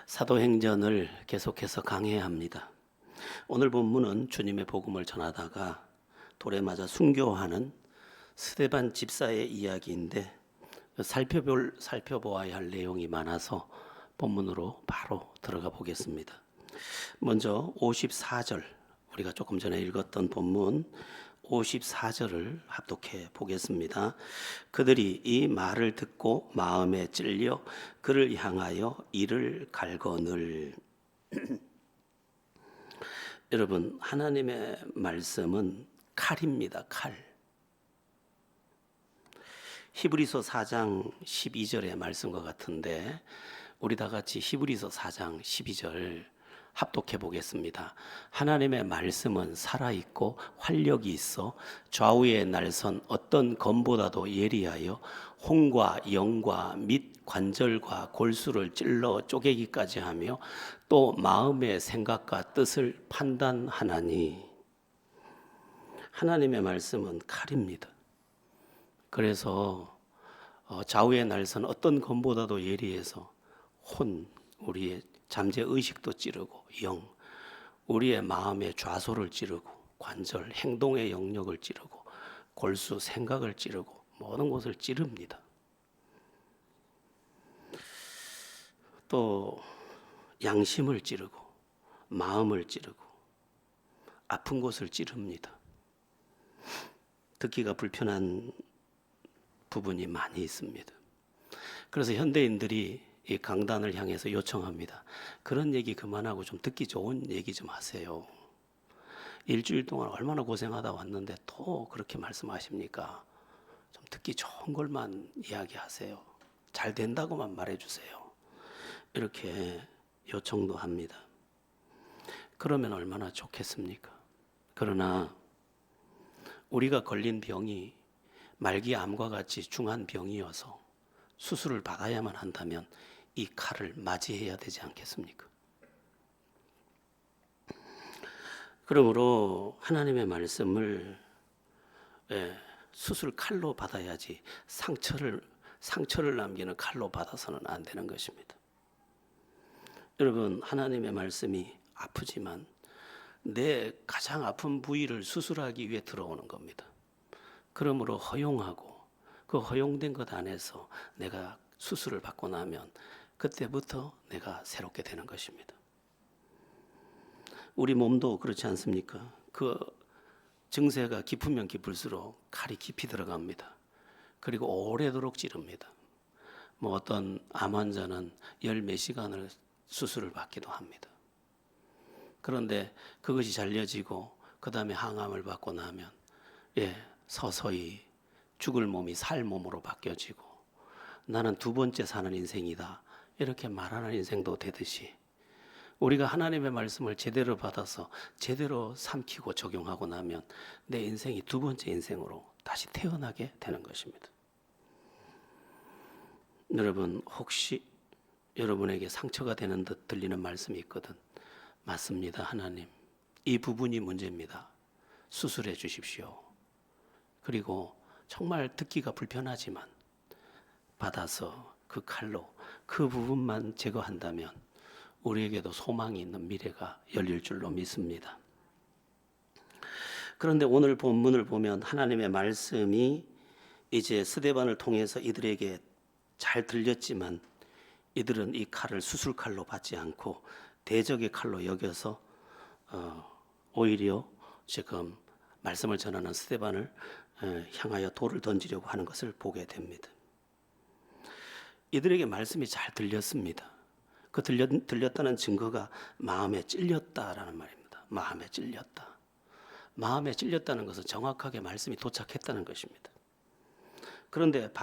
사도행전을 계속해서 강해합니다. 오늘 본문은 주님의 복음을 전하다가 돌에 맞아 순교하는 스데반 집사의 이야기인데 살펴보아야 할 내용이 많아서 본문으로 바로 들어가 보겠습니다. 먼저 54절, 우리가 조금 전에 읽었던 본문 54절을 합독해 보겠습니다. 그들이 이 말을 듣고 마음에 찔려 그를 향하여 이를 갈거늘. 여러분, 하나님의 말씀은 칼입니다. 칼. 히브리서 4장 12절의 말씀과 같은데 우리 다 같이 히브리서 4장 12절 합독해 보겠습니다. 하나님의 말씀은 살아있고 활력이 있어 좌우에 날선 어떤 검보다도 예리하여 혼과 영과 및 관절과 골수를 찔러 쪼개기까지 하며 또 마음의 생각과 뜻을 판단하나니. 하나님의 말씀은 칼입니다. 그래서 좌우에 날선 어떤 검보다도 예리해서 혼, 우리의 잠재 의식도 찌르고 영, 우리의 마음의 좌소를 찌르고 관절, 행동의 영역을 찌르고 골수, 생각을 찌르고 모든 곳을 찌릅니다. 또 양심을 찌르고 마음을 찌르고 아픈 곳을 찌릅니다. 듣기가 불편한 부분이 많이 있습니다. 그래서 현대인들이 이 강단을 향해서 요청합니다. 그런 얘기 그만하고 좀 듣기 좋은 얘기 좀 하세요. 일주일 동안 얼마나 고생하다 왔는데 또 그렇게 말씀하십니까? 좀 듣기 좋은 걸만 이야기하세요. 잘 된다고만 말해주세요. 이렇게 요청도 합니다. 그러면 얼마나 좋겠습니까? 그러나 우리가 걸린 병이 말기암과 같이 중한 병이어서 수술을 받아야만 한다면 이 칼을 맞이해야 되지 않겠습니까? 그러므로 하나님의 말씀을 수술 칼로 받아야지 상처를 남기는 칼로 받아서는 안 되는 것입니다. 여러분, 하나님의 말씀이 아프지만 내 가장 아픈 부위를 수술하기 위해 들어오는 겁니다. 그러므로 허용하고 그 허용된 것 안에서 내가 수술을 받고 나면 그때부터 내가 새롭게 되는 것입니다. 우리 몸도 그렇지 않습니까? 그 증세가 깊으면 깊을수록 칼이 깊이 들어갑니다. 그리고 오래도록 찌릅니다. 어떤 암 환자는 열 몇 시간을 수술을 받기도 합니다. 그런데 그것이 잘려지고 그 다음에 항암을 받고 나면 서서히 죽을 몸이 살 몸으로 바뀌어지고 나는 두 번째 사는 인생이다 이렇게 말하는 인생도 되듯이 우리가 하나님의 말씀을 제대로 받아서 제대로 삼키고 적용하고 나면 내 인생이 두 번째 인생으로 다시 태어나게 되는 것입니다. 여러분, 혹시 여러분에게 상처가 되는 듯 들리는 말씀이 있거든. 맞습니다. 하나님, 이 부분이 문제입니다. 수술해 주십시오. 그리고 정말 듣기가 불편하지만 받아서 그 칼로 그 부분만 제거한다면 우리에게도 소망이 있는 미래가 열릴 줄로 믿습니다. 그런데 오늘 본문을 보면 하나님의 말씀이 이제 스데반을 통해서 이들에게 잘 들렸지만 이들은 이 칼을 수술칼로 받지 않고 대적의 칼로 여겨서 오히려 지금 말씀을 전하는 스데반을 향하여 돌을 던지려고 하는 것을 보게 됩니다. 이들에게 말씀이 잘 들렸습니다. 그 들렸다는 증거가 마음에 찔렸다라는 말입니다. 마음에 찔렸다. 마음에 찔렸다는 것은 정확하게 말씀이 도착했다는 것입니다. 그런데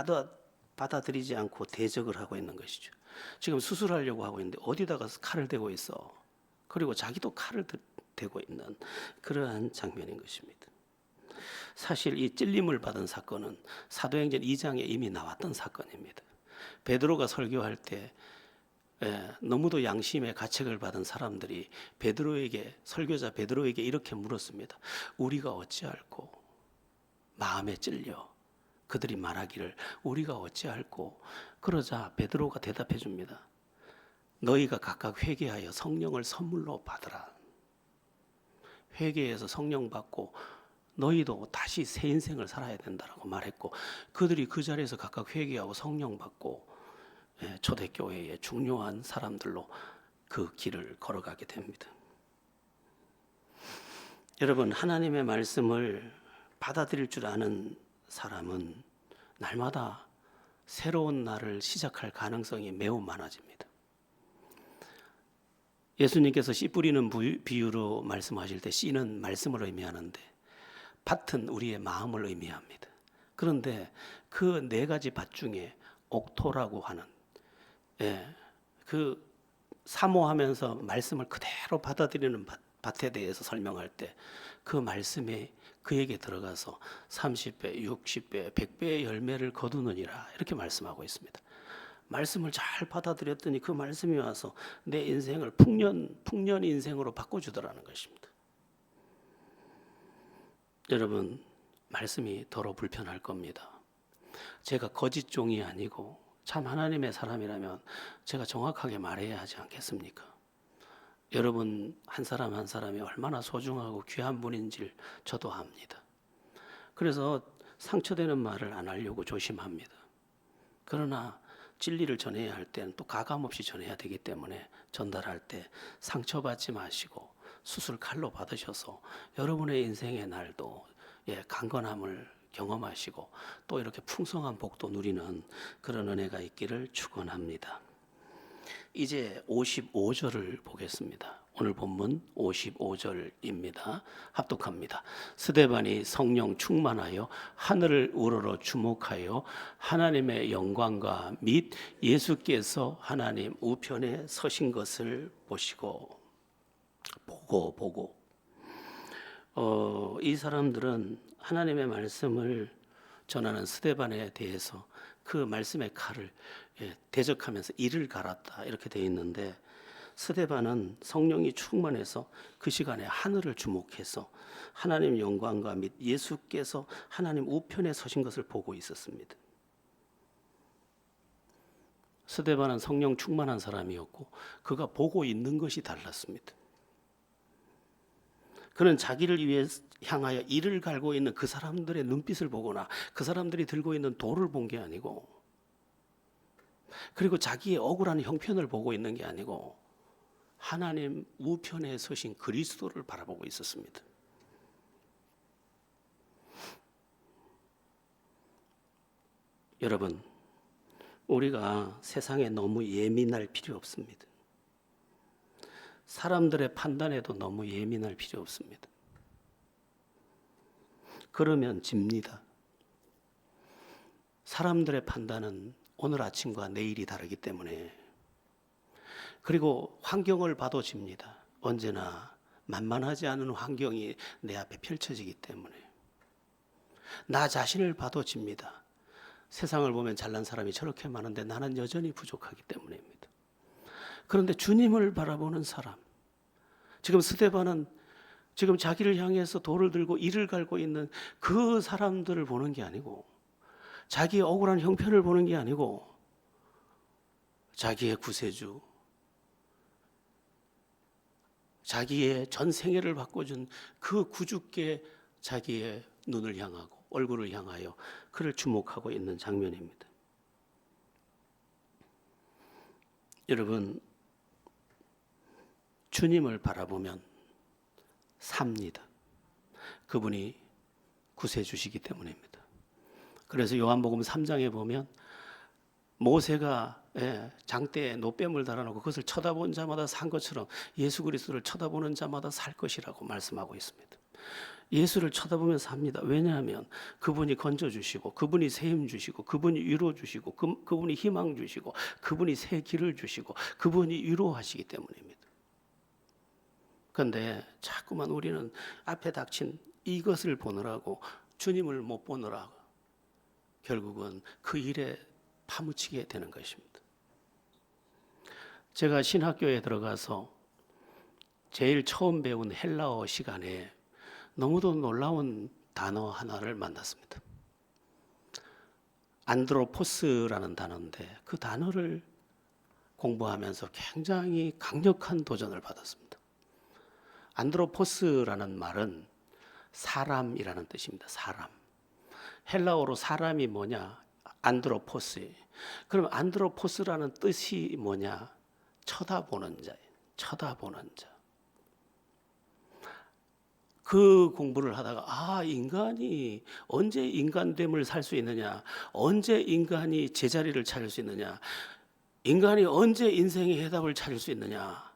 받아들이지 않고 대적을 하고 있는 것이죠. 지금 수술하려고 하고 있는데 어디다가 칼을 대고 있어. 그리고 자기도 칼을 대고 있는 그러한 장면인 것입니다. 사실 이 찔림을 받은 사건은 사도행전 2장에 이미 나왔던 사건입니다. 베드로가 설교할 때 너무도 양심의 가책을 받은 사람들이 설교자 베드로에게 이렇게 물었습니다. 우리가 어찌할꼬? 마음에 찔려 그들이 말하기를 우리가 어찌할꼬? 그러자 베드로가 대답해 줍니다. 너희가 각각 회개하여 성령을 선물로 받으라. 회개해서 성령 받고 너희도 다시 새 인생을 살아야 된다라고 말했고, 그들이 그 자리에서 각각 회개하고 성령 받고 초대교회의 중요한 사람들로 그 길을 걸어가게 됩니다. 여러분, 하나님의 말씀을 받아들일 줄 아는 사람은 날마다 새로운 날을 시작할 가능성이 매우 많아집니다. 예수님께서 씨 뿌리는 비유로 말씀하실 때 씨는 말씀을 의미하는데 밭은 우리의 마음을 의미합니다. 그런데 그 네 가지 밭 중에 옥토라고 하는 그 사모하면서 말씀을 그대로 받아들이는 밭에 대해서 설명할 때 그 말씀이 그에게 들어가서 30배, 60배, 100배의 열매를 거두느니라 이렇게 말씀하고 있습니다. 말씀을 잘 받아들였더니 그 말씀이 와서 내 인생을 풍년 인생으로 바꿔주더라는 것입니다. 여러분, 말씀이 더러 불편할 겁니다. 제가 거짓 종이 아니고 참 하나님의 사람이라면 제가 정확하게 말해야 하지 않겠습니까? 여러분 한 사람 한 사람이 얼마나 소중하고 귀한 분인지를 저도 압니다. 그래서 상처되는 말을 안 하려고 조심합니다. 그러나 진리를 전해야 할 때는 또 가감없이 전해야 되기 때문에 전달할 때 상처받지 마시고 수술 칼로 받으셔서 여러분의 인생의 날도 강건함을 경험하시고 또 이렇게 풍성한 복도 누리는 그런 은혜가 있기를 축원합니다. 이제 55절을 보겠습니다. 오늘 본문 55절입니다. 합독합니다. 스데반이 성령 충만하여 하늘을 우러러 주목하여 하나님의 영광과 및 예수께서 하나님 우편에 서신 것을 보고 이 사람들은 하나님의 말씀을 전하는 스데반에 대해서 그 말씀의 칼을 대적하면서 이를 갈았다 이렇게 되어 있는데, 스데반은 성령이 충만해서 그 시간에 하늘을 주목해서 하나님 영광과 및 예수께서 하나님 우편에 서신 것을 보고 있었습니다. 스데반은 성령 충만한 사람이었고 그가 보고 있는 것이 달랐습니다. 그는 자기를 위해 향하여 이를 갈고 있는 그 사람들의 눈빛을 보거나 그 사람들이 들고 있는 돌을 본 게 아니고, 그리고 자기의 억울한 형편을 보고 있는 게 아니고 하나님 우편에 서신 그리스도를 바라보고 있었습니다. 여러분, 우리가 세상에 너무 예민할 필요 없습니다. 사람들의 판단에도 너무 예민할 필요 없습니다. 그러면 집니다. 사람들의 판단은 오늘 아침과 내일이 다르기 때문에, 그리고 환경을 봐도 집니다. 언제나 만만하지 않은 환경이 내 앞에 펼쳐지기 때문에, 나 자신을 봐도 집니다. 세상을 보면 잘난 사람이 저렇게 많은데 나는 여전히 부족하기 때문입니다. 그런데 주님을 바라보는 사람, 지금 스데반은 지금 자기를 향해서 돌을 들고 이를 갈고 있는 그 사람들을 보는 게 아니고, 자기의 억울한 형편을 보는 게 아니고, 자기의 구세주, 자기의 전 생애를 바꿔준 그 구주께 자기의 눈을 향하고 얼굴을 향하여 그를 주목하고 있는 장면입니다. 여러분, 주님을 바라보면 삽니다. 그분이 구세주시기 때문입니다. 그래서 요한복음 3장에 보면 모세가 장대에 노뱀을 달아놓고 그것을 쳐다본 자마다 산 것처럼 예수 그리스도를 쳐다보는 자마다 살 것이라고 말씀하고 있습니다. 예수를 쳐다보면서 삽니다. 왜냐하면 그분이 건져주시고, 그분이 세임 주시고, 그분이 위로 주시고, 그분이 희망 주시고, 그분이 새 길을 주시고, 그분이 위로하시기 때문입니다. 그런데 자꾸만 우리는 앞에 닥친 이것을 보느라고 주님을 못 보느라고 결국은 그 일에 파묻히게 되는 것입니다. 제가 신학교에 들어가서 제일 처음 배운 헬라어 시간에 너무도 놀라운 단어 하나를 만났습니다. 안드로포스라는 단어인데 그 단어를 공부하면서 굉장히 강력한 도전을 받았습니다. 안드로포스라는 말은 사람이라는 뜻입니다. 사람. 헬라어로 사람이 뭐냐? 안드로포스. 그럼 안드로포스라는 뜻이 뭐냐? 쳐다보는 자예요. 쳐다보는 자. 그 공부를 하다가 인간이 언제 인간됨을 살 수 있느냐? 언제 인간이 제자리를 찾을 수 있느냐? 인간이 언제 인생의 해답을 찾을 수 있느냐?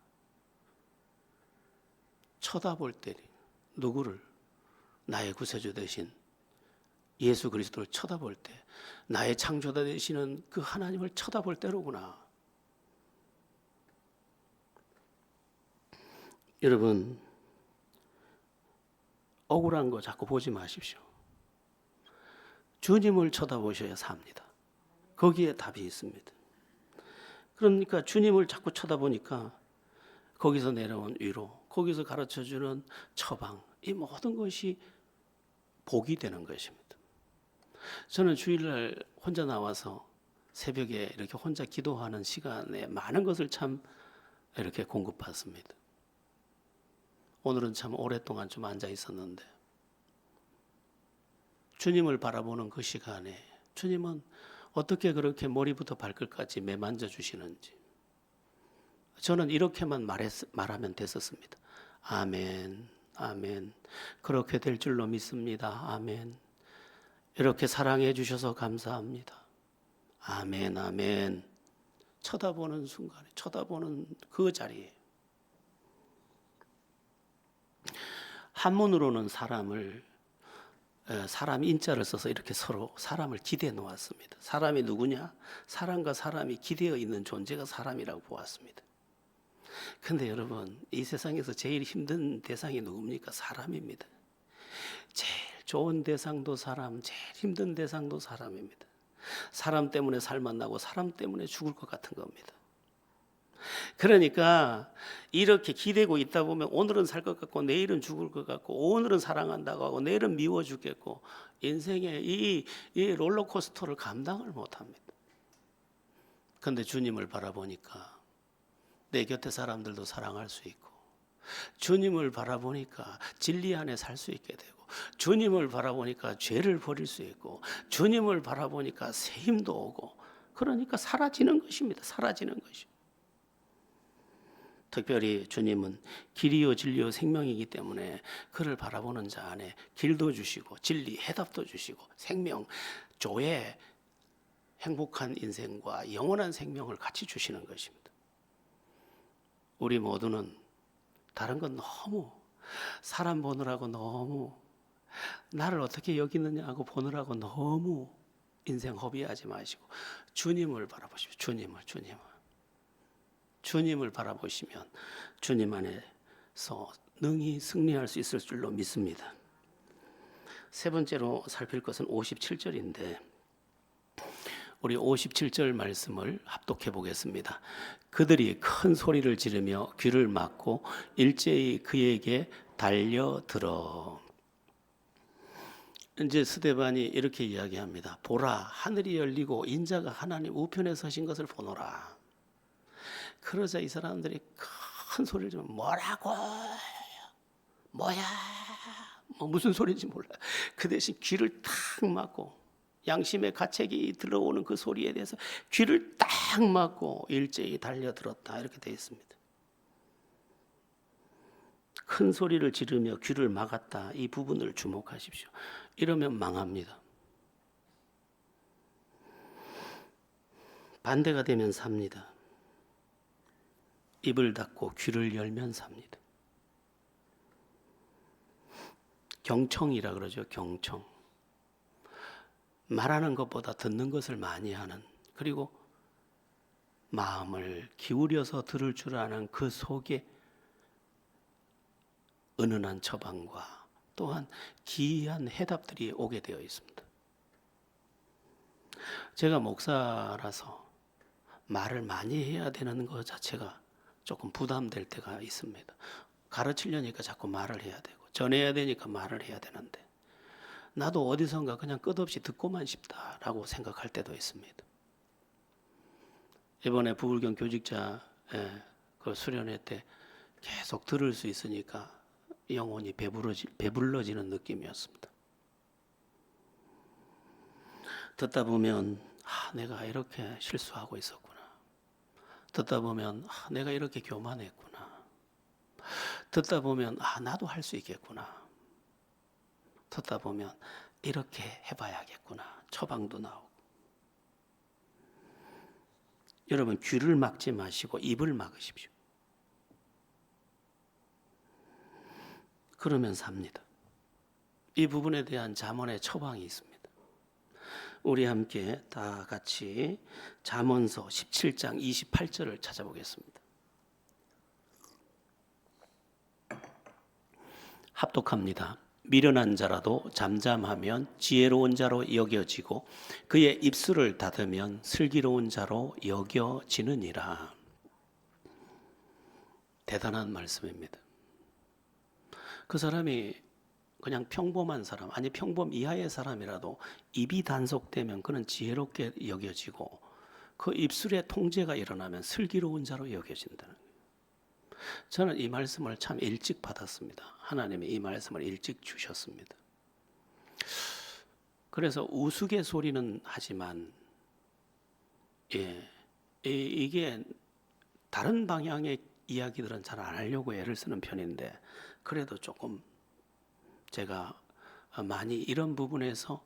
쳐다볼 때 누구를? 나의 구세주 되신 예수 그리스도를 쳐다볼 때, 나의 창조자 되시는 그 하나님을 쳐다볼 때로구나. 여러분, 억울한 거 자꾸 보지 마십시오. 주님을 쳐다보셔야 삽니다. 거기에 답이 있습니다. 그러니까 주님을 자꾸 쳐다보니까 거기서 내려온 위로, 거기서 가르쳐주는 처방, 이 모든 것이 복이 되는 것입니다. 저는 주일날 혼자 나와서 새벽에 이렇게 혼자 기도하는 시간에 많은 것을 참 이렇게 공급받습니다. 오늘은 참 오랫동안 좀 앉아 있었는데 주님을 바라보는 그 시간에 주님은 어떻게 그렇게 머리부터 발끝까지 매만져 주시는지 저는 이렇게만 말하면 됐었습니다. 아멘, 아멘. 그렇게 될 줄로 믿습니다. 아멘. 이렇게 사랑해 주셔서 감사합니다. 아멘, 아멘. 쳐다보는 순간에, 쳐다보는 그 자리에 한문으로는 사람 인자를 써서 이렇게 서로 사람을 기대해 놓았습니다. 사람이 누구냐? 사람과 사람이 기대어 있는 존재가 사람이라고 보았습니다. 근데 여러분, 이 세상에서 제일 힘든 대상이 누굽니까? 사람입니다. 제일 좋은 대상도 사람, 제일 힘든 대상도 사람입니다. 사람 때문에 살만 나고 사람 때문에 죽을 것 같은 겁니다. 그러니까 이렇게 기대고 있다 보면 오늘은 살 것 같고 내일은 죽을 것 같고 오늘은 사랑한다고 하고 내일은 미워 죽겠고 인생의 이 롤러코스터를 감당을 못합니다. 그런데 주님을 바라보니까 내 곁에 사람들도 사랑할 수 있고 주님을 바라보니까 진리 안에 살 수 있게 되고 주님을 바라보니까 죄를 버릴 수 있고 주님을 바라보니까 새 힘도 오고 그러니까 사라지는 것입니다. 사라지는 것이. 특별히 주님은 길이요 진리요 생명이기 때문에 그를 바라보는 자 안에 길도 주시고 진리 해답도 주시고 생명 조회 행복한 인생과 영원한 생명을 같이 주시는 것입니다. 우리 모두는 다른 건 너무 사람 보느라고 너무 나를 어떻게 여기느냐고 보느라고 너무 인생 허비하지 마시고 주님을 바라보십시오. 주님을 바라보시면 주님 안에서 능히 승리할 수 있을 줄로 믿습니다. 세 번째로 살필 것은 57절인데 우리 57절 말씀을 합독해 보겠습니다. 그들이 큰 소리를 지르며 귀를 막고 일제히 그에게 달려들어. 이제 스데반이 이렇게 이야기합니다. 보라, 하늘이 열리고 인자가 하나님 우편에 서신 것을 보노라. 그러자 이 사람들이 큰 소리를 지르면 뭐라고? 뭐야? 무슨 소리인지 몰라. 그 대신 귀를 탁 막고 양심의 가책이 들어오는 그 소리에 대해서 귀를 딱 막고 일제히 달려들었다 이렇게 되어 있습니다. 큰 소리를 지르며 귀를 막았다 이 부분을 주목하십시오. 이러면 망합니다. 반대가 되면 삽니다. 입을 닫고 귀를 열면 삽니다. 경청이라 그러죠. 경청. 말하는 것보다 듣는 것을 많이 하는 그리고 마음을 기울여서 들을 줄 아는 그 속에 은은한 처방과 또한 기이한 해답들이 오게 되어 있습니다. 제가 목사라서 말을 많이 해야 되는 것 자체가 조금 부담될 때가 있습니다. 가르치려니까 자꾸 말을 해야 되고 전해야 되니까 말을 해야 되는데 나도 어디선가 그냥 끝없이 듣고만 싶다라고 생각할 때도 있습니다. 이번에 부울경 교직자 그 수련회 때 계속 들을 수 있으니까 영혼이 배불러지는 느낌이었습니다. 듣다 보면 내가 이렇게 실수하고 있었구나. 듣다 보면 내가 이렇게 교만했구나. 듣다 보면 나도 할 수 있겠구나. 듣다 보면 이렇게 해봐야겠구나. 처방도 나오고. 여러분 귀를 막지 마시고 입을 막으십시오. 그러면 삽니다. 이 부분에 대한 잠언의 처방이 있습니다. 우리 함께 다 같이 잠언서 17장 28절을 찾아보겠습니다. 합독합니다. 미련한 자라도 잠잠하면 지혜로운 자로 여겨지고 그의 입술을 닫으면 슬기로운 자로 여겨지느니라. 대단한 말씀입니다. 그 사람이 그냥 평범한 사람, 아니 평범 이하의 사람이라도 입이 단속되면 그는 지혜롭게 여겨지고 그 입술의 통제가 일어나면 슬기로운 자로 여겨진다는 거예요. 저는 이 말씀을 참 일찍 받았습니다. 하나님이 이 말씀을 일찍 주셨습니다. 그래서 우스갯소리는 하지만 이게 다른 방향의 이야기들은 잘 안 하려고 애를 쓰는 편인데 그래도 조금 제가 많이 이런 부분에서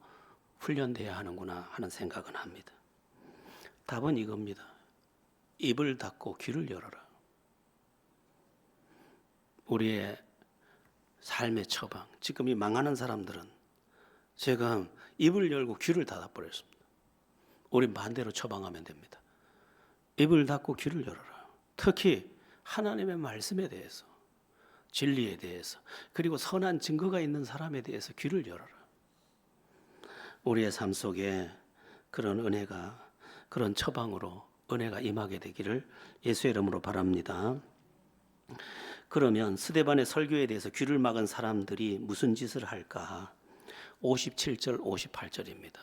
훈련돼야 하는구나 하는 생각은 합니다. 답은 이겁니다. 입을 닫고 귀를 열어라. 우리의 삶의 처방, 지금 이 망하는 사람들은 제가 입을 열고 귀를 닫아버렸습니다. 우린 반대로 처방하면 됩니다. 입을 닫고 귀를 열어라. 특히 하나님의 말씀에 대해서, 진리에 대해서, 그리고 선한 증거가 있는 사람에 대해서 귀를 열어라. 우리의 삶 속에 그런 은혜가, 그런 처방으로 은혜가 임하게 되기를 예수의 이름으로 바랍니다. 그러면 스데반의 설교에 대해서 귀를 막은 사람들이 무슨 짓을 할까? 57절, 58절입니다.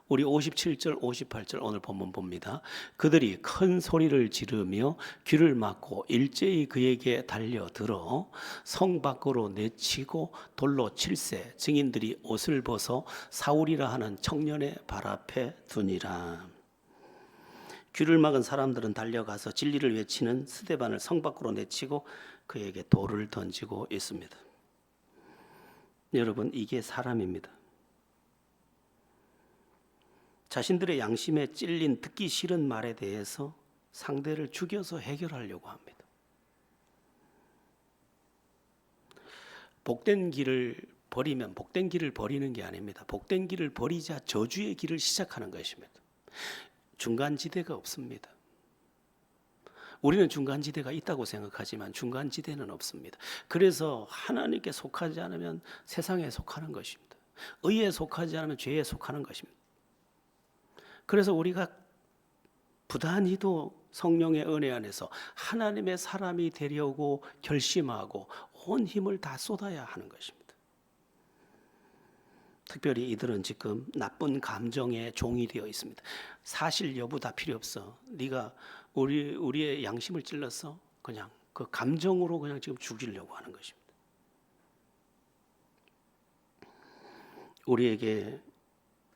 우리 57절, 58절 오늘 본문 봅니다. 그들이 큰 소리를 지르며 귀를 막고 일제히 그에게 달려들어 성 밖으로 내치고 돌로 칠세 증인들이 옷을 벗어 사울이라 하는 청년의 발 앞에 두니라. 귀를 막은 사람들은 달려가서 진리를 외치는 스데반을 성 밖으로 내치고 그에게 돌을 던지고 있습니다. 여러분, 이게 사람입니다. 자신들의 양심에 찔린 듣기 싫은 말에 대해서 상대를 죽여서 해결하려고 합니다. 복된 길을 버리면 복된 길을 버리는 게 아닙니다. 복된 길을 버리자 저주의 길을 시작하는 것입니다. 중간지대가 없습니다. 우리는 중간지대가 있다고 생각하지만 중간지대는 없습니다. 그래서 하나님께 속하지 않으면 세상에 속하는 것입니다. 의에 속하지 않으면 죄에 속하는 것입니다. 그래서 우리가 부단히도 성령의 은혜 안에서 하나님의 사람이 되려고 결심하고 온 힘을 다 쏟아야 하는 것입니다. 특별히 이들은 지금 나쁜 감정의 종이 되어 있습니다. 사실 여부 다 필요 없어. 네가 우리의 양심을 찔렀어. 그냥 그 감정으로 그냥 지금 죽이려고 하는 것입니다. 우리에게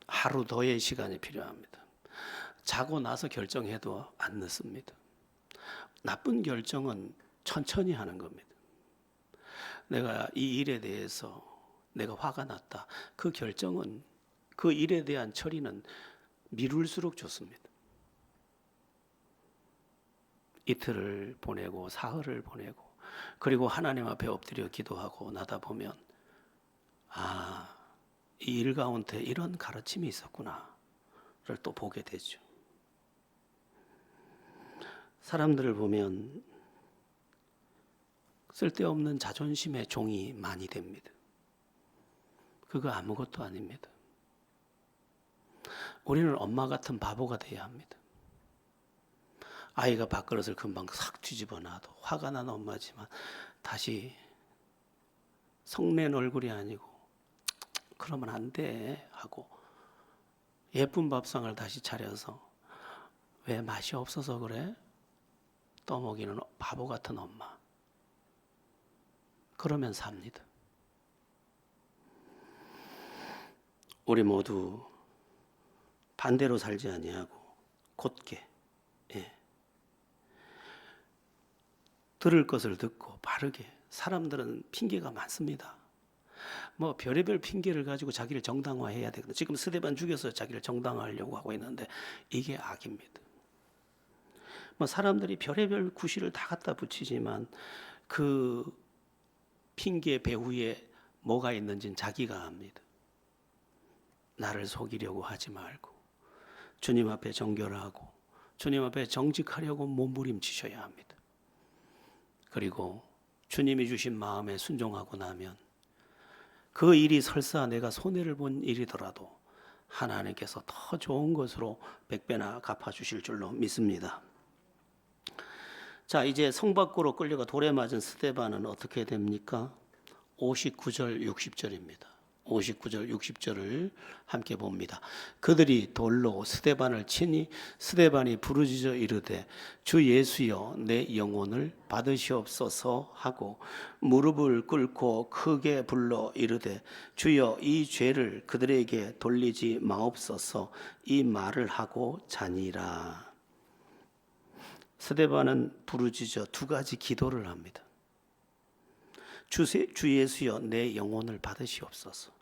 하루 더의 시간이 필요합니다. 자고 나서 결정해도 안 늦습니다. 나쁜 결정은 천천히 하는 겁니다. 내가 이 일에 대해서 내가 화가 났다. 그 결정은, 그 일에 대한 처리는 미룰수록 좋습니다. 이틀을 보내고 사흘을 보내고 그리고 하나님 앞에 엎드려 기도하고 나다 보면 이 일 가운데 이런 가르침이 있었구나를 또 보게 되죠. 사람들을 보면 쓸데없는 자존심의 종이 많이 됩니다. 그거 아무것도 아닙니다. 우리는 엄마 같은 바보가 돼야 합니다. 아이가 밥그릇을 금방 싹 뒤집어 놔도 화가 난 엄마지만 다시 성낸 얼굴이 아니고 그러면 안 돼 하고 예쁜 밥상을 다시 차려서 왜 맛이 없어서 그래? 떠먹이는 바보 같은 엄마. 그러면 삽니다. 우리 모두 반대로 살지 아니하고 곧게, 들을 것을 듣고 바르게. 사람들은 핑계가 많습니다. 뭐 별의별 핑계를 가지고 자기를 정당화해야 되거든요. 지금 스데반 죽여서 자기를 정당화하려고 하고 있는데 이게 악입니다. 뭐 사람들이 별의별 구실을 다 갖다 붙이지만 그 핑계 배후에 뭐가 있는지는 자기가 압니다. 나를 속이려고 하지 말고 주님 앞에 정결하고 주님 앞에 정직하려고 몸부림치셔야 합니다. 그리고 주님이 주신 마음에 순종하고 나면 그 일이 설사 내가 손해를 본 일이더라도 하나님께서 더 좋은 것으로 100배나 갚아주실 줄로 믿습니다. 자, 이제 성 밖으로 끌려가 돌에 맞은 스데반은 어떻게 됩니까? 59절 60절입니다. 59절 60절을 함께 봅니다. 그들이 돌로 스데반을 치니 스데반이 부르짖어 이르되 주 예수여 내 영혼을 받으시옵소서 하고 무릎을 꿇고 크게 불러 이르되 주여 이 죄를 그들에게 돌리지 마옵소서 이 말을 하고 자니라. 스데반은 부르짖어 두 가지 기도를 합니다. 주 예수여 내 영혼을 받으시옵소서.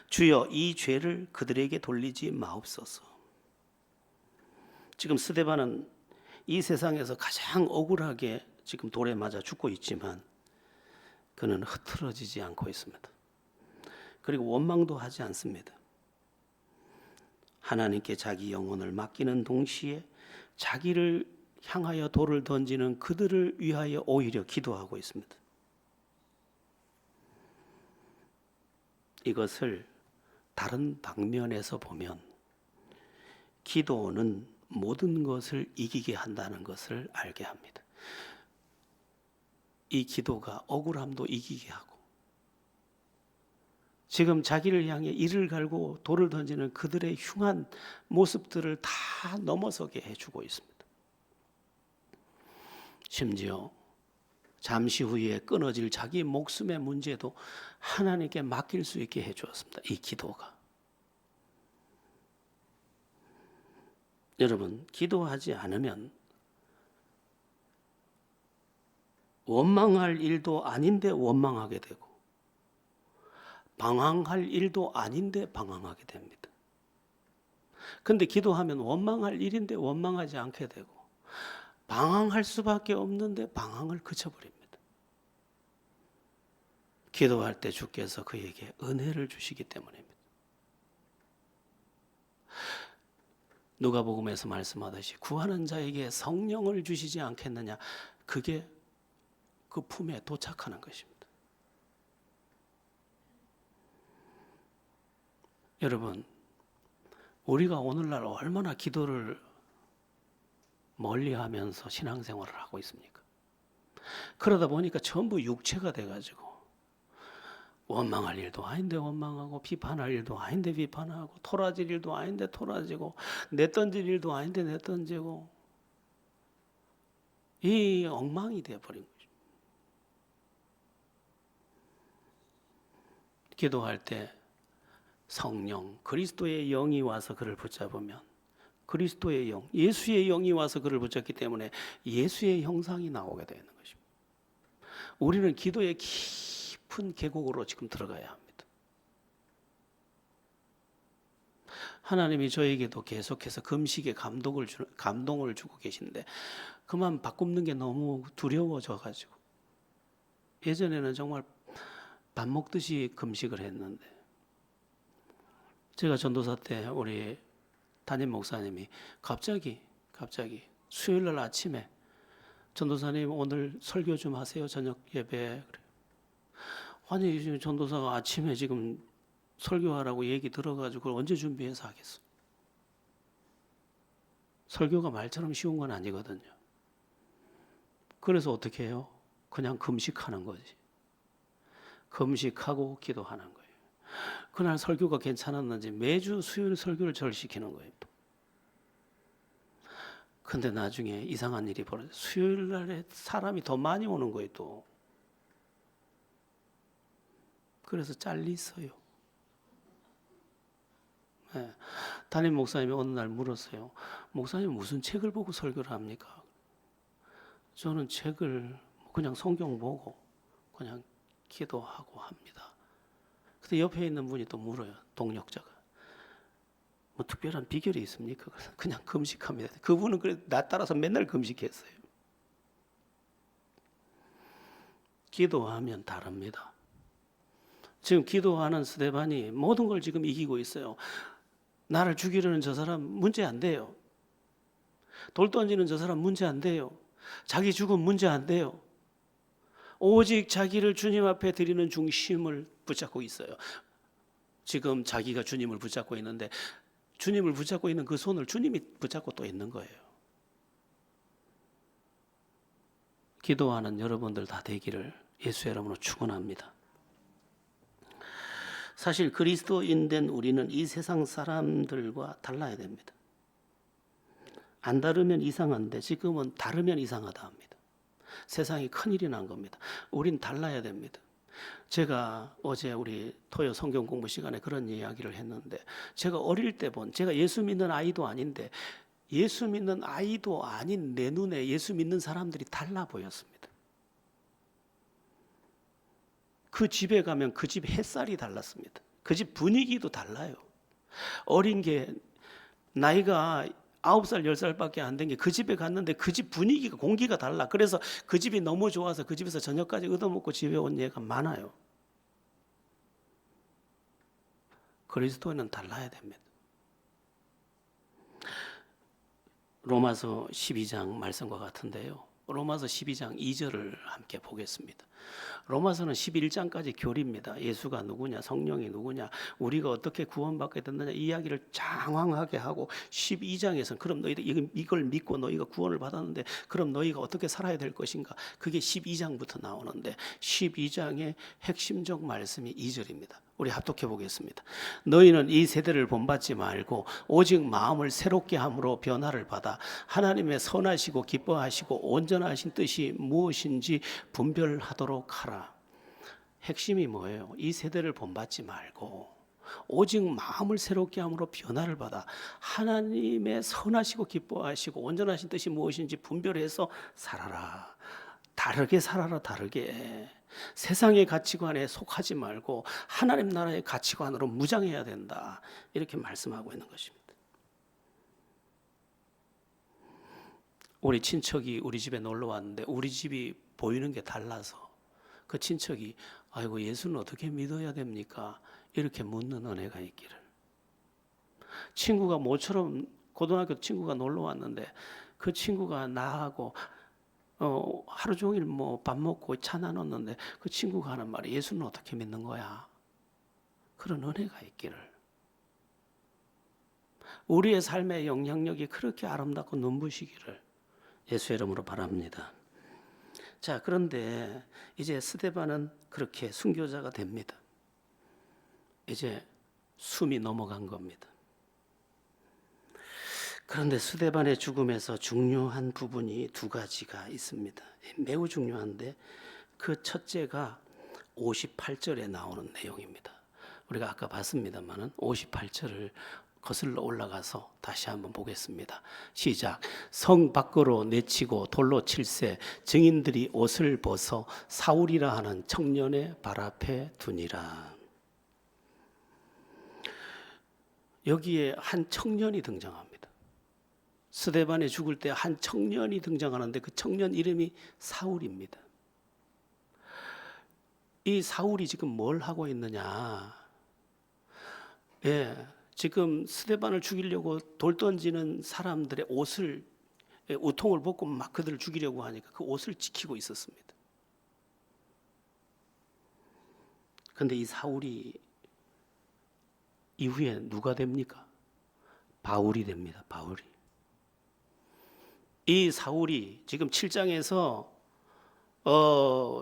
주여 이 죄를 그들에게 돌리지 마옵소서. 지금 스데반은 이 세상에서 가장 억울하게 지금 돌에 맞아 죽고 있지만 그는 흐트러지지 않고 있습니다. 그리고 원망도 하지 않습니다. 하나님께 자기 영혼을 맡기는 동시에 자기를 향하여 돌을 던지는 그들을 위하여 오히려 기도하고 있습니다. 이것을 다른 방면에서 보면 기도는 모든 것을 이기게 한다는 것을 알게 합니다. 이 기도가 억울함도 이기게 하고 지금 자기를 향해 이를 갈고 돌을 던지는 그들의 흉한 모습들을 다 넘어서게 해주고 있습니다. 심지어 잠시 후에 끊어질 자기 목숨의 문제도 하나님께 맡길 수 있게 해주었습니다. 이 기도가. 여러분, 기도하지 않으면 원망할 일도 아닌데 원망하게 되고 방황할 일도 아닌데 방황하게 됩니다. 그런데 기도하면 원망할 일인데 원망하지 않게 되고 방황할 수밖에 없는데 방황을 그쳐버립니다. 기도할 때 주께서 그에게 은혜를 주시기 때문입니다. 누가복음에서 말씀하듯이 구하는 자에게 성령을 주시지 않겠느냐. 그게 그 품에 도착하는 것입니다. 여러분, 우리가 오늘날 얼마나 기도를 멀리하면서 신앙생활을 하고 있습니까? 그러다 보니까 전부 육체가 돼가지고 원망할 일도 아닌데 원망하고 비판할 일도 아닌데 비판하고 토라질 일도 아닌데 토라지고 내던질 일도 아닌데 내던지고 이 엉망이 되어버린 거죠. 기도할 때 성령 그리스도의 영이 와서 그를 붙잡으면 그리스도의 영, 예수의 영이 와서 그를 붙잡기 때문에 예수의 형상이 나오게 되는 것입니다. 우리는 기도의 깊은 계곡으로 지금 들어가야 합니다. 하나님이 저에게도 계속해서 금식에 감동을 주고 계신데 그만 바꾸는 게 너무 두려워져가지고 예전에는 정말 밥 먹듯이 금식을 했는데 제가 전도사 때 우리 담임 목사님이 갑자기 수요일 날 아침에 전도사님 오늘 설교 좀 하세요. 저녁 예배. 그래. 아니 지금 전도사가 아침에 지금 설교하라고 얘기 들어가지고 그걸 언제 준비해서 하겠어. 설교가 말처럼 쉬운 건 아니거든요. 그래서 어떻게 해요? 그냥 금식하는 거지. 금식하고 기도하는 거예요. 그날 설교가 괜찮았는지 매주 수요일 설교를 절시키는 거예요. 근데 나중에 이상한 일이 벌어져. 수요일 날에 사람이 더 많이 오는 거예요, 또. 그래서 잘리어요. 네. 담임 목사님이 어느 날 물었어요. 목사님 무슨 책을 보고 설교를 합니까? 저는 책을 그냥 성경 보고 그냥 기도하고 합니다. 근데 옆에 있는 분이 또 물어요. 동력자가. 뭐 특별한 비결이 있습니까? 그냥 금식합니다. 그분은 그래 나 따라서 맨날 금식했어요. 기도하면 다릅니다. 지금 기도하는 스데반이 모든 걸 지금 이기고 있어요. 나를 죽이려는 저 사람 문제 안 돼요. 돌 던지는 저 사람 문제 안 돼요. 자기 죽음 문제 안 돼요. 오직 자기를 주님 앞에 드리는 중심을 붙잡고 있어요. 지금 자기가 주님을 붙잡고 있는데 주님을 붙잡고 있는 그 손을 주님이 붙잡고 또 있는 거예요. 기도하는 여러분들 다 되기를 예수의 이름으로 축원합니다. 사실 그리스도인 된 우리는 이 세상 사람들과 달라야 됩니다. 안 다르면 이상한데 지금은 다르면 이상하다 합니다. 세상이 큰일이 난 겁니다. 우린 달라야 됩니다. 제가 어제 우리 토요 성경 공부 시간에 그런 이야기를 했는데 제가 어릴 때 제가 예수 믿는 아이도 아닌데 예수 믿는 아이도 아닌 내 눈에 예수 믿는 사람들이 달라 보였습니다. 그 집에 가면 그 집 햇살이 달랐습니다. 그 집 분위기도 달라요. 어린 게 나이가 9살, 10살밖에 안 된 게 그 집에 갔는데 그 집 분위기가 공기가 달라. 그래서 그 집이 너무 좋아서 그 집에서 저녁까지 얻어먹고 집에 온 예가 많아요. 그리스도인은 달라야 됩니다. 로마서 12장 말씀과 같은데요. 로마서 12장 2절을 함께 보겠습니다. 로마서는 11장까지 교리입니다. 예수가 누구냐, 성령이 누구냐, 우리가 어떻게 구원받게 됐느냐 이야기를 장황하게 하고 12장에서는 그럼 너희들 이걸 믿고 너희가 구원을 받았는데 그럼 너희가 어떻게 살아야 될 것인가? 그게 12장부터 나오는데 12장의 핵심적 말씀이 2절입니다. 우리 합독해 보겠습니다. 너희는 이 세대를 본받지 말고 오직 마음을 새롭게 함으로 변화를 받아 하나님의 선하시고 기뻐하시고 온전하신 뜻이 무엇인지 분별하도록 하라. 핵심이 뭐예요? 이 세대를 본받지 말고 오직 마음을 새롭게 함으로 변화를 받아 하나님의 선하시고 기뻐하시고 온전하신 뜻이 무엇인지 분별해서 살아라. 다르게 살아라. 다르게. 세상의 가치관에 속하지 말고 하나님 나라의 가치관으로 무장해야 된다. 이렇게 말씀하고 있는 것입니다. 우리 친척이 우리 집에 놀러 왔는데 우리 집이 보이는 게 달라서 그 친척이 아이고 예수는 어떻게 믿어야 됩니까? 이렇게 묻는 은혜가 있기를. 친구가 모처럼 고등학교 친구가 놀러 왔는데 그 친구가 나하고 하루 종일 뭐 밥 먹고 차 나눴는데 그 친구가 하는 말이 예수는 어떻게 믿는 거야? 그런 은혜가 있기를. 우리의 삶의 영향력이 그렇게 아름답고 눈부시기를 예수의 이름으로 바랍니다. 자, 그런데 이제 스데반은 그렇게 순교자가 됩니다. 이제 숨이 넘어간 겁니다. 그런데 스데반의 죽음에서 중요한 부분이 두 가지가 있습니다. 매우 중요한데 그 첫째가 58절에 나오는 내용입니다. 우리가 아까 봤습니다만은 58절을 거슬러 올라가서 다시 한번 보겠습니다. 시작. 성 밖으로 내치고 돌로 칠세 증인들이 옷을 벗어 사울이라 하는 청년의 발 앞에 두니라. 여기에 한 청년이 등장합니다. 스데반이 죽을 때 한 청년이 등장하는데 그 청년 이름이 사울입니다. 이 사울이 지금 뭘 하고 있느냐? 지금 스데반을 죽이려고 돌 던지는 사람들의 옷을 우통을 벗고 막 그들을 죽이려고 하니까 그 옷을 지키고 있었습니다. 그런데 이 사울이 이후에 누가 됩니까? 바울이 됩니다. 바울이. 이 사울이 지금 7장에서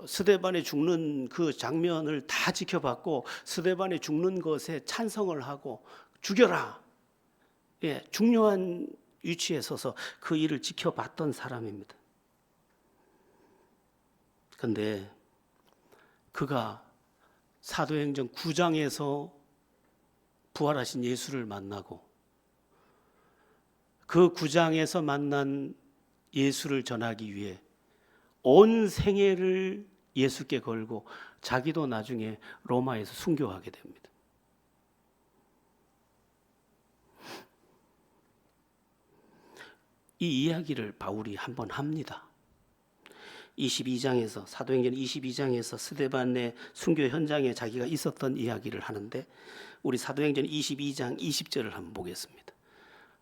스데반이 죽는 그 장면을 다 지켜봤고 스데반이 죽는 것에 찬성을 하고 죽여라. 중요한 위치에 서서 그 일을 지켜봤던 사람입니다. 그런데 그가 사도행전 9장에서 부활하신 예수를 만나고 그 9장에서 만난 예수를 전하기 위해 온 생애를 예수께 걸고 자기도 나중에 로마에서 순교하게 됩니다. 이 이야기를 바울이 한번 합니다. 22장에서 사도행전 22장에서 스데반의 순교 현장에 자기가 있었던 이야기를 하는데 우리 사도행전 22장 20절을 한번 보겠습니다.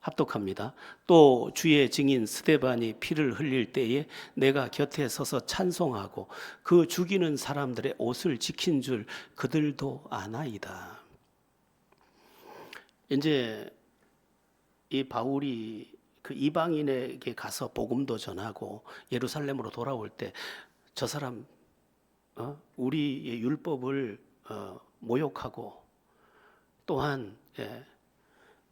합독합니다. 또 주의 증인 스데반이 피를 흘릴 때에 내가 곁에 서서 찬송하고 그 죽이는 사람들의 옷을 지킨 줄 그들도 아나이다. 이제 이 바울이 그 이방인에게 가서 복음도 전하고 예루살렘으로 돌아올 때 저 사람 우리의 율법을 모욕하고 또한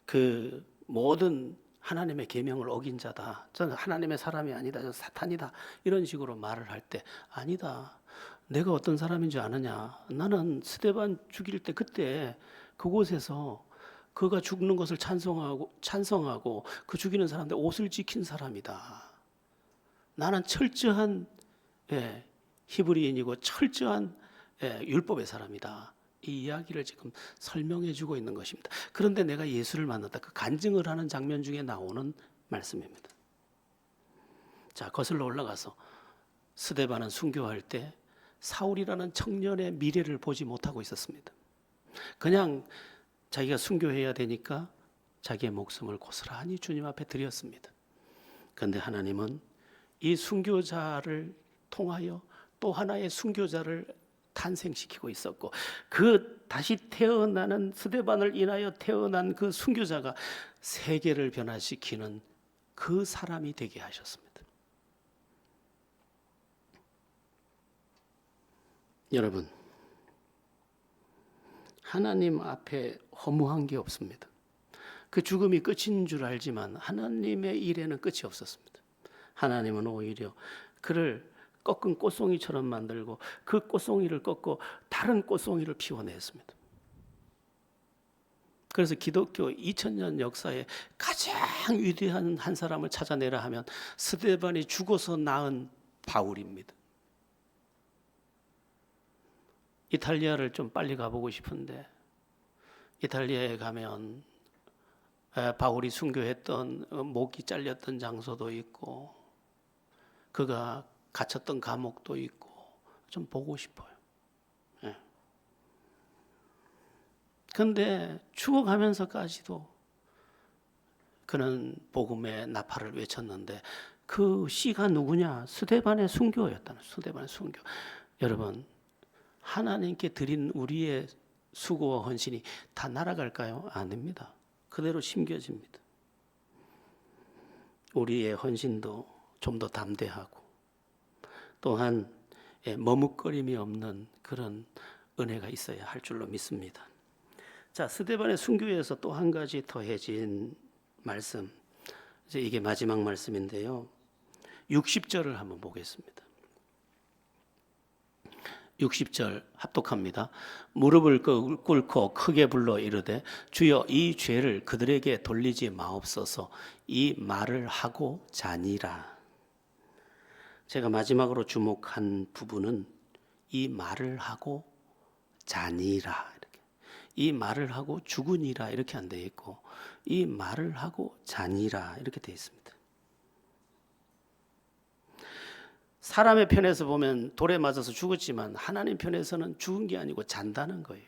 그 모든 하나님의 계명을 어긴 자다. 저는 하나님의 사람이 아니다. 저 사탄이다. 이런 식으로 말을 할 때 아니다. 내가 어떤 사람인 줄 아느냐. 나는 스데반 죽일 때 그때 그곳에서 그가 죽는 것을 찬성하고 그 죽이는 사람들 옷을 지킨 사람이다. 나는 철저한 히브리인이고 철저한 율법의 사람이다. 이 이야기를 지금 설명해 주고 있는 것입니다. 그런데 내가 예수를 만났다. 그 간증을 하는 장면 중에 나오는 말씀입니다. 자, 거슬러 올라가서 스데반은 순교할 때 사울이라는 청년의 미래를 보지 못하고 있었습니다. 그냥 자기가 순교해야 되니까 자기의 목숨을 고스란히 주님 앞에 드렸습니다. 그런데 하나님은 이 순교자를 통하여 또 하나의 순교자를 탄생시키고 있었고 그 다시 태어나는 스데반을 인하여 태어난 그 순교자가 세계를 변화시키는 그 사람이 되게 하셨습니다. 여러분, 하나님 앞에 허무한 게 없습니다. 그 죽음이 끝인 줄 알지만 하나님의 일에는 끝이 없었습니다. 하나님은 오히려 그를 꺾은 꽃송이처럼 만들고 그 꽃송이를 꺾고 다른 꽃송이를 피워냈습니다. 그래서 기독교 2000년 역사에 가장 위대한 한 사람을 찾아내라 하면 스데반이 죽어서 낳은 바울입니다. 이탈리아를 좀 빨리 가보고 싶은데 이탈리아에 가면 바울이 순교했던 목이 잘렸던 장소도 있고 그가 갇혔던 감옥도 있고 좀 보고 싶어요. 그런데 죽어가면서까지도 그는 복음의 나팔을 외쳤는데 그 씨가 누구냐? 스데반의 순교였다는 스데반의 순교. 여러분, 하나님께 드린 우리의 수고와 헌신이 다 날아갈까요? 아닙니다. 그대로 심겨집니다. 우리의 헌신도 좀 더 담대하고 또한 머뭇거림이 없는 그런 은혜가 있어야 할 줄로 믿습니다. 자, 스데반의 순교에서 또 한 가지 더해진 말씀, 이제 이게 마지막 말씀인데요. 60절을 한번 보겠습니다. 60절 합독합니다. 무릎을 꿇고 크게 불러 이르되 주여 이 죄를 그들에게 돌리지 마옵소서. 이 말을 하고 자니라. 제가 마지막으로 주목한 부분은 이 말을 하고 자니라. 이렇게. 이 말을 하고 죽으니라 이렇게 안 돼 있고 이 말을 하고 자니라 이렇게 돼 있습니다. 사람의 편에서 보면 돌에 맞아서 죽었지만 하나님 편에서는 죽은 게 아니고 잔다는 거예요.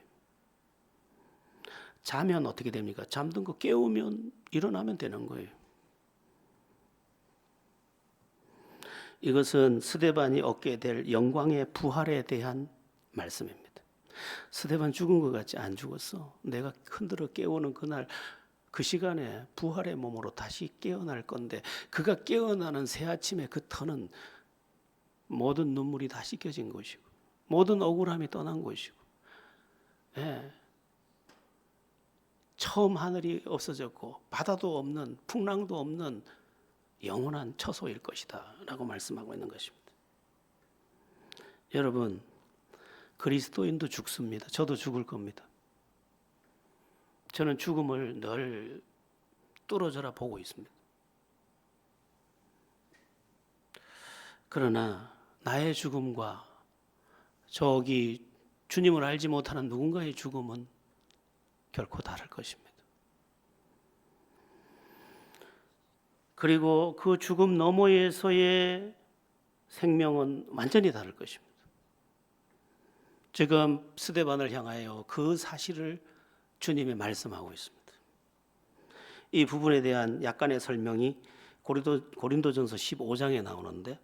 자면 어떻게 됩니까? 잠든 거 깨우면 일어나면 되는 거예요. 이것은 스데반이 얻게 될 영광의 부활에 대한 말씀입니다. 스데반 죽은 것 같지? 안 죽었어. 내가 흔들어 깨우는 그날 그 시간에 부활의 몸으로 다시 깨어날 건데 그가 깨어나는 새 아침에 그 터는 모든 눈물이 다 씻겨진 것이고 모든 억울함이 떠난 것이고 처음 하늘이 없어졌고 바다도 없는, 풍랑도 없는 영원한 처소일 것이다 라고 말씀하고 있는 것입니다. 여러분, 그리스도인도 죽습니다. 저도 죽을 겁니다. 저는 죽음을 늘 뚫어져라 보고 있습니다. 그러나 나의 죽음과 저기 주님을 알지 못하는 누군가의 죽음은 결코 다를 것입니다. 그리고 그 죽음 너머에서의 생명은 완전히 다를 것입니다. 지금 스데반을 향하여 그 사실을 주님이 말씀하고 있습니다. 이 부분에 대한 약간의 설명이 고린도전서 15장에 나오는데,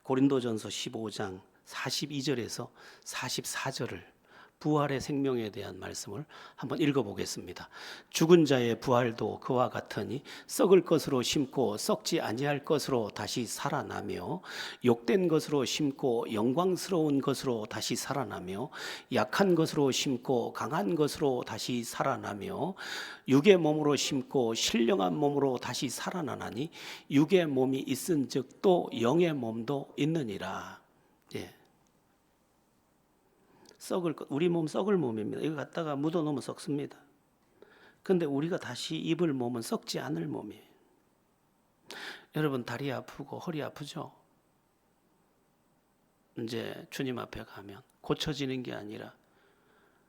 고린도전서 15장 42절에서 44절을 부활의 생명에 대한 말씀을 한번 읽어보겠습니다. 죽은 자의 부활도 그와 같으니 썩을 것으로 심고 썩지 아니할 것으로 다시 살아나며, 욕된 것으로 심고 영광스러운 것으로 다시 살아나며, 약한 것으로 심고 강한 것으로 다시 살아나며, 육의 몸으로 심고 신령한 몸으로 다시 살아나나니 육의 몸이 있은즉 또 영의 몸도 있느니라. 예. 썩을 것, 우리 몸 썩을 몸입니다. 이거 갖다가 묻어 놓으면 썩습니다. 근데 우리가 다시 입을 몸은 썩지 않을 몸이에요. 여러분, 다리 아프고 허리 아프죠? 이제 주님 앞에 가면 고쳐지는 게 아니라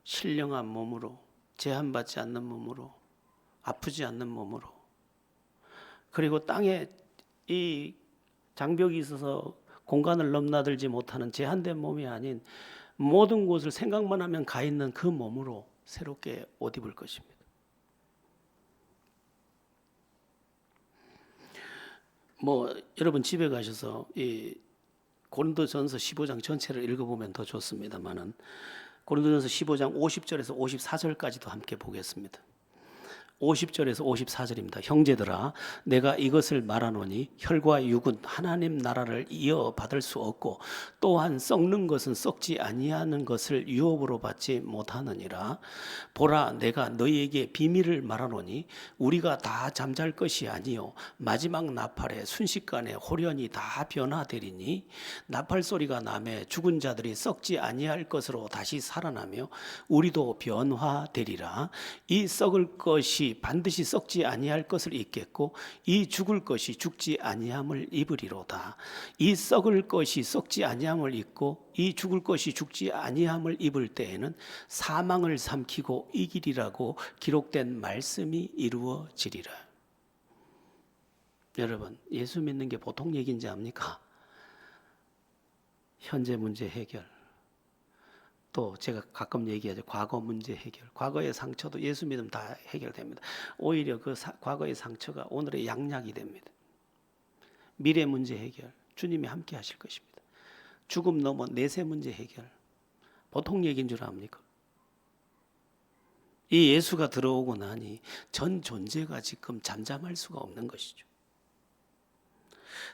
신령한 몸으로, 제한받지 않는 몸으로, 아프지 않는 몸으로, 그리고 땅에 이 장벽이 있어서 공간을 넘나들지 못하는 제한된 몸이 아닌 모든 곳을 생각만 하면 가 있는 그 몸으로 새롭게 옷 입을 것입니다. 여러분 집에 가셔서 이 고린도전서 15장 전체를 읽어보면 더 좋습니다만은, 고린도전서 15장 50절에서 54절까지도 함께 보겠습니다. 50절에서 54절입니다. 형제들아, 내가 이것을 말하노니 혈과 육은 하나님 나라를 이어받을 수 없고, 또한 썩는 것은 썩지 아니하는 것을 유업으로 받지 못하느니라. 보라, 내가 너희에게 비밀을 말하노니 우리가 다 잠잘 것이 아니요 마지막 나팔에 순식간에 홀연히 다 변화되리니, 나팔 소리가 나매 죽은 자들이 썩지 아니할 것으로 다시 살아나며 우리도 변화되리라. 이 썩을 것이 반드시 썩지 아니할 것을 입겠고, 이 죽을 것이 죽지 아니함을 입으리로다. 이 썩을 것이 썩지 아니함을 입고 이 죽을 것이 죽지 아니함을 입을 때에는 사망을 삼키고 이기리라고 기록된 말씀이 이루어지리라. 여러분, 예수 믿는 게 보통 얘기인지 압니까? 현재 문제 해결, 또 제가 가끔 얘기하죠. 과거 문제 해결. 과거의 상처도 예수 믿으면 다 해결됩니다. 오히려 그 과거의 상처가 오늘의 양약이 됩니다. 미래 문제 해결, 주님이 함께 하실 것입니다. 죽음 넘어 내세 문제 해결, 보통 얘기인 줄 압니까? 이 예수가 들어오고 나니 전 존재가 지금 잠잠할 수가 없는 것이죠.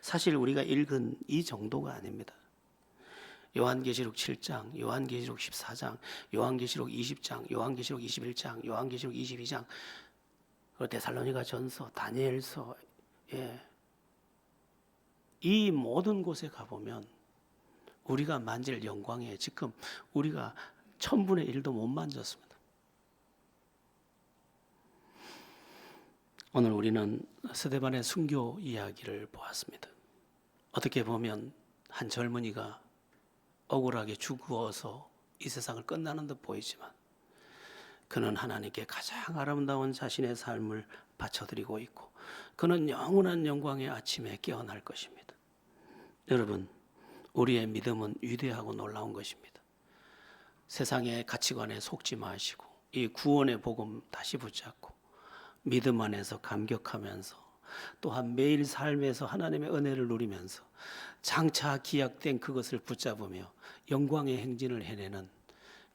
사실 우리가 읽은 이 정도가 아닙니다. 요한계시록 7장, 요한계시록 14장, 요한계시록 20장, 요한계시록 21장, 요한계시록 22장, 그리고 데살로니가 전서, 다니엘서, 이 모든 곳에 가보면 우리가 만질 영광에 지금 우리가 1000분의 1도 못 만졌습니다. 오늘 우리는 스데반의 순교 이야기를 보았습니다. 어떻게 보면 한 젊은이가 억울하게 죽어서 이 세상을 끝나는 듯 보이지만, 그는 하나님께 가장 아름다운 자신의 삶을 바쳐드리고 있고, 그는 영원한 영광의 아침에 깨어날 것입니다. 여러분, 우리의 믿음은 위대하고 놀라운 것입니다. 세상의 가치관에 속지 마시고 이 구원의 복음 다시 붙잡고 믿음 안에서 감격하면서, 또한 매일 삶에서 하나님의 은혜를 누리면서 장차 기약된 그것을 붙잡으며 영광의 행진을 해내는,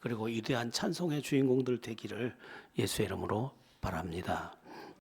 그리고 위대한 찬송의 주인공들 되기를 예수의 이름으로 바랍니다.